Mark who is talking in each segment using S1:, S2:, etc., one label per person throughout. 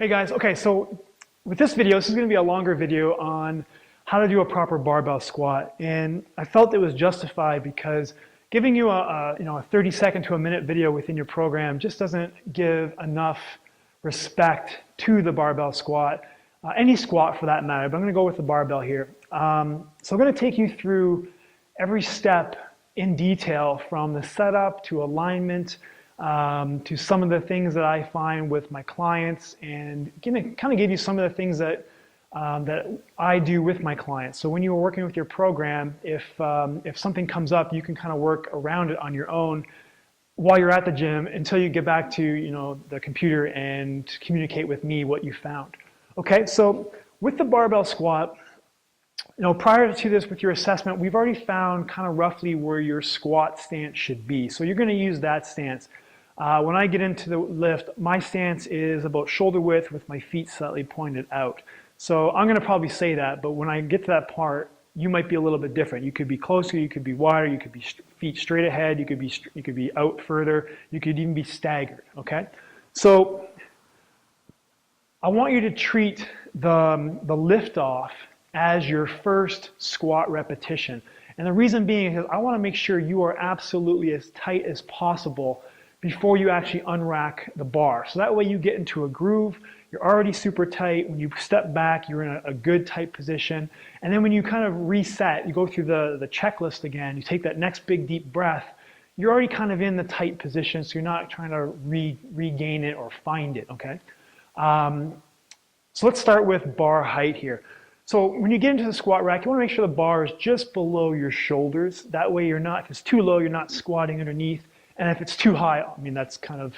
S1: Hey guys, okay, so with this video, this is going to be a longer video on how to do a proper barbell squat, and I felt it was justified because giving you a 30-second to a minute video within your program just doesn't give enough respect to the barbell squat, any squat for that matter, but I'm going to go with the barbell here. So I'm going to take you through every step in detail from the setup to alignment, to some of the things that I find with my clients, and kind of give you some of the things that I do with my clients. So when you are working with your program, if something comes up, you can kind of work around it on your own while you're at the gym until you get back to the computer and communicate with me what you found. Okay, so with the barbell squat, prior to this with your assessment, we've already found kind of roughly where your squat stance should be. So you're going to use that stance. When I get into the lift, my stance is about shoulder width with my feet slightly pointed out. So I'm going to probably say that, but when I get to that part, you might be a little bit different. You could be closer, you could be wider, you could be feet straight ahead, you could be out further, you could even be staggered. Okay, so I want you to treat the lift off as your first squat repetition. And the reason being is I want to make sure you are absolutely as tight as possible before you actually unrack the bar. So that way you get into a groove, you're already super tight. When you step back, you're in a good tight position. And then when you kind of reset, you go through the checklist again, you take that next big deep breath, you're already kind of in the tight position, so you're not trying to regain it or find it, okay? So let's start with bar height here. So when you get into the squat rack, you want to make sure the bar is just below your shoulders. That way you're not, if it's too low, you're not squatting underneath. And if it's too high, I mean, that's kind of,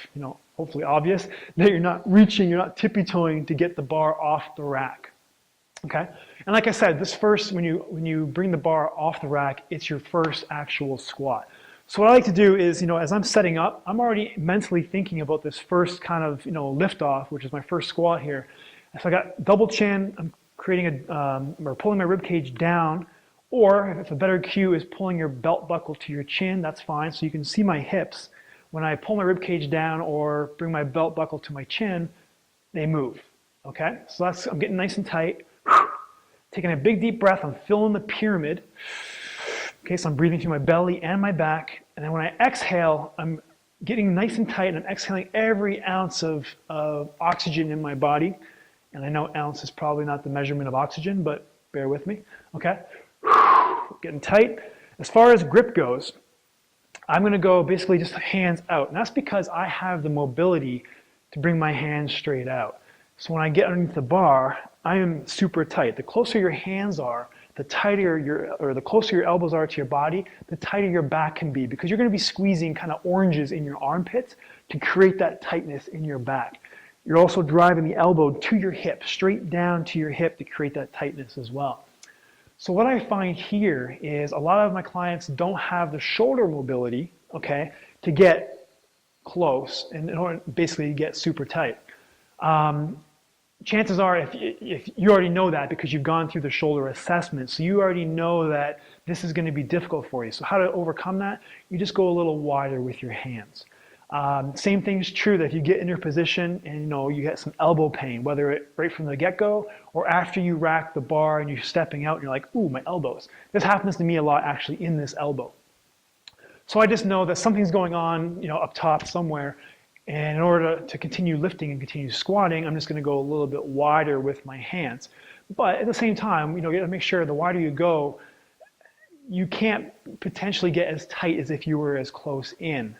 S1: hopefully obvious, that you're not reaching, you're not tippy-toeing to get the bar off the rack, okay? And like I said, this first, when you bring the bar off the rack, it's your first actual squat. So what I like to do is, as I'm setting up, I'm already mentally thinking about this first kind of, lift off, which is my first squat here. So I got double chin, I'm creating or pulling my rib cage down, or if a better cue is pulling your belt buckle to your chin, that's fine. So you can see my hips. When I pull my rib cage down or bring my belt buckle to my chin, they move, okay? So I'm getting nice and tight. Taking a big deep breath, I'm filling the pyramid. Okay, so I'm breathing through my belly and my back. And then when I exhale, I'm getting nice and tight and I'm exhaling every ounce of oxygen in my body. And I know ounce is probably not the measurement of oxygen, but bear with me, okay? Getting tight. As far as grip goes, I'm going to go basically just hands out. And that's because I have the mobility to bring my hands straight out. So when I get underneath the bar, I am super tight. The closer your hands are, the tighter the closer your elbows are to your body, the tighter your back can be, because you're going to be squeezing kind of oranges in your armpits to create that tightness in your back. You're also driving the elbow to your hip, straight down to your hip to create that tightness as well. So what I find here is a lot of my clients don't have the shoulder mobility, okay, to get close and in order basically to get super tight. Chances are if you already know that because you've gone through the shoulder assessment, so you already know that this is going to be difficult for you. So how to overcome that? You just go a little wider with your hands. Same thing is true that if you get in your position and you get some elbow pain, whether it right from the get-go or after you rack the bar and you're stepping out and you're like, ooh, my elbows. This happens to me a lot actually in this elbow. So I just know that something's going on up top somewhere, and in order to continue lifting and continue squatting, I'm just going to go a little bit wider with my hands. But at the same time, you got to make sure the wider you go, you can't potentially get as tight as if you were as close in.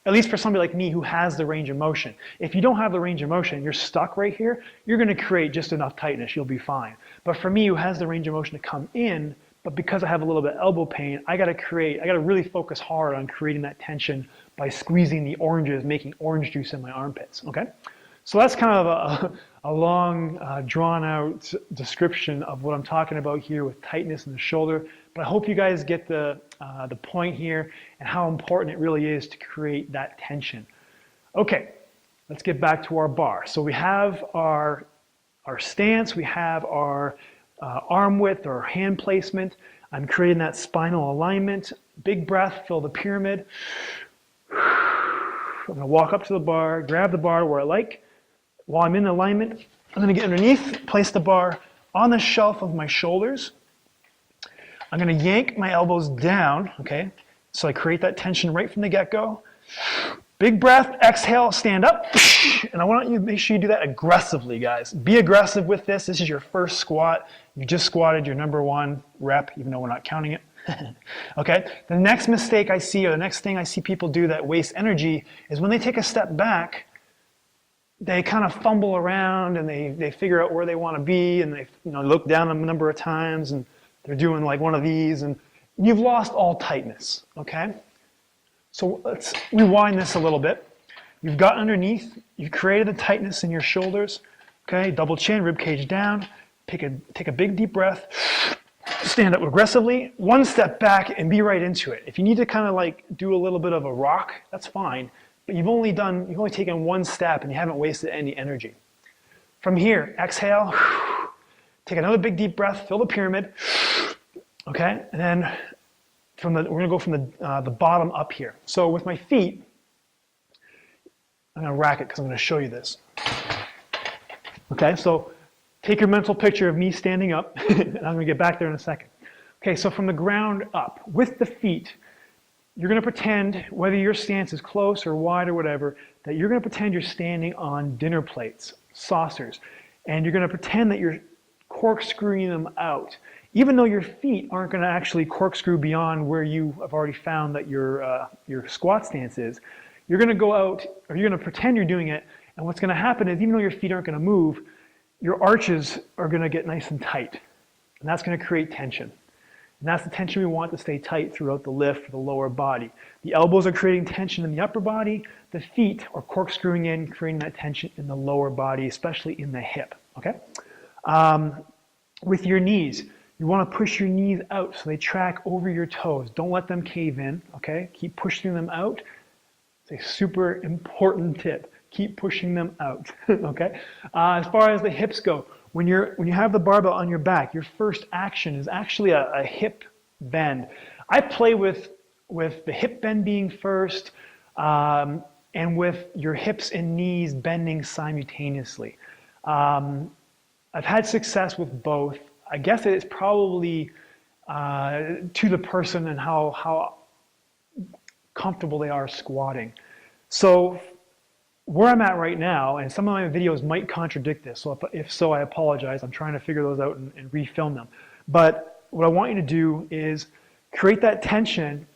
S1: At least for somebody like me who has the range of motion. If you don't have the range of motion, you're stuck right here, you're going to create just enough tightness, you'll be fine. But for me who has the range of motion to come in, but because I have a little bit of elbow pain, I got to really focus hard on creating that tension by squeezing the oranges, making orange juice in my armpits, okay? So that's kind of a long, drawn-out description of what I'm talking about here with tightness in the shoulder. But I hope you guys get the point here and how important it really is to create that tension. Okay, let's get back to our bar. So we have our stance, we have our arm width or hand placement. I'm creating that spinal alignment. Big breath, fill the pyramid. I'm going to walk up to the bar, grab the bar where I like. While I'm in alignment, I'm going to get underneath, place the bar on the shelf of my shoulders. I'm going to yank my elbows down, okay? So I create that tension right from the get-go. Big breath, exhale, stand up. And I want you to make sure you do that aggressively, guys. Be aggressive with this. This is your first squat. You just squatted your number 1 rep, even though we're not counting it. Okay? The next mistake I see, or the next thing I see people do that waste energy, is when they take a step back, they kind of fumble around and they figure out where they want to be, and they look down a number of times and they're doing like one of these, and you've lost all tightness, okay? So let's rewind this a little bit. You've got underneath, you've created the tightness in your shoulders, okay? Double chin, rib cage down, take a big deep breath, stand up aggressively, one step back and be right into it. If you need to kind of like do a little bit of a rock, that's fine, but you've only taken one step and you haven't wasted any energy. From here, exhale, take another big deep breath, fill the pyramid, okay? And then we're gonna go from the bottom up here. So with my feet, I'm gonna rack it because I'm gonna show you this. Okay, so take your mental picture of me standing up, and I'm gonna get back there in a second. Okay, so from the ground up, with the feet, you're gonna pretend, whether your stance is close or wide or whatever, that you're gonna pretend you're standing on dinner plates, saucers, and you're gonna pretend that you're corkscrewing them out. Even though your feet aren't going to actually corkscrew beyond where you have already found that your squat stance is, you're going to go out, or you're going to pretend you're doing it, and what's going to happen is even though your feet aren't going to move, your arches are going to get nice and tight, and that's going to create tension. And that's the tension we want to stay tight throughout the lift for the lower body. The elbows are creating tension in the upper body, the feet are corkscrewing in, creating that tension in the lower body, especially in the hip, okay? With your knees, you want to push your knees out so they track over your toes. Don't let them cave in, okay? Keep pushing them out. It's a super important tip. Keep pushing them out, okay? As far as the hips go, when you have the barbell on your back, your first action is actually a hip bend. I play with the hip bend being first and with your hips and knees bending simultaneously. I've had success with both. I guess it's probably to the person and how comfortable they are squatting. So where I'm at right now, and some of my videos might contradict this, so if so, I apologize. I'm trying to figure those out and refilm them. But what I want you to do is create that tension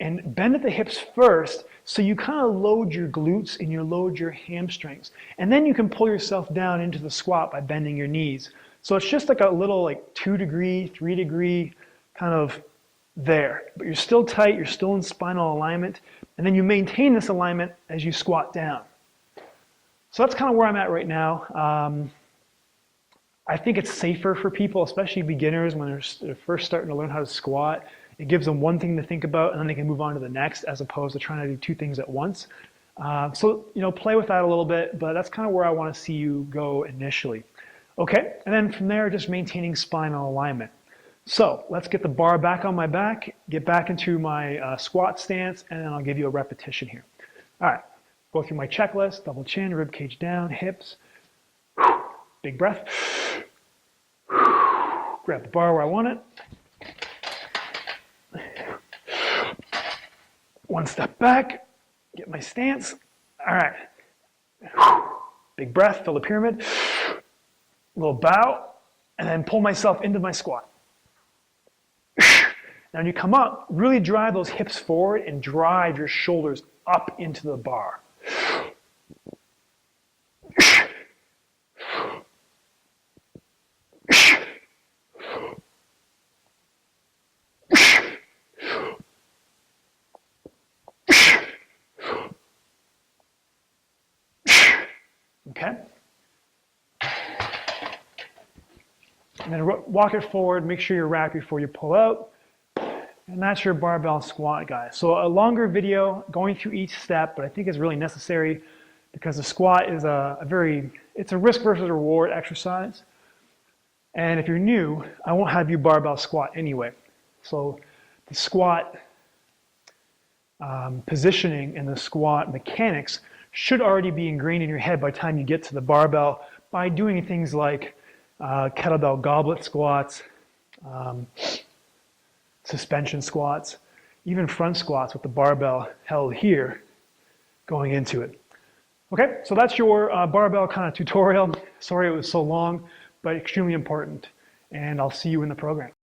S1: and bend at the hips first, so you kind of load your glutes and you load your hamstrings. And then you can pull yourself down into the squat by bending your knees. So it's just like a little 2 degree, 3 degree kind of there. But you're still tight, you're still in spinal alignment, and then you maintain this alignment as you squat down. So that's kind of where I'm at right now. I think it's safer for people, especially beginners, when they're first starting to learn how to squat. It gives them one thing to think about, and then they can move on to the next, as opposed to trying to do 2 things at once. So play with that a little bit, but that's kind of where I want to see you go initially. Okay, and then from there, just maintaining spinal alignment. So let's get the bar back on my back, get back into my squat stance, and then I'll give you a repetition here. All right, go through my checklist: double chin, rib cage down, hips, big breath, grab the bar where I want it, one step back, get my stance. All right, big breath, fill the pyramid, little bow, and then pull myself into my squat. Now when you come up, really drive those hips forward and drive your shoulders up into the bar. Okay? And then walk it forward, make sure you're racked before you pull out. And that's your barbell squat, guys. So a longer video going through each step, but I think it's really necessary because the squat is it's a risk versus reward exercise. And if you're new, I won't have you barbell squat anyway. So the squat positioning and the squat mechanics should already be ingrained in your head by the time you get to the barbell by doing things like kettlebell goblet squats, suspension squats, even front squats with the barbell held here going into it. Okay, so that's your barbell kind of tutorial. Sorry it was so long, but extremely important. And I'll see you in the program.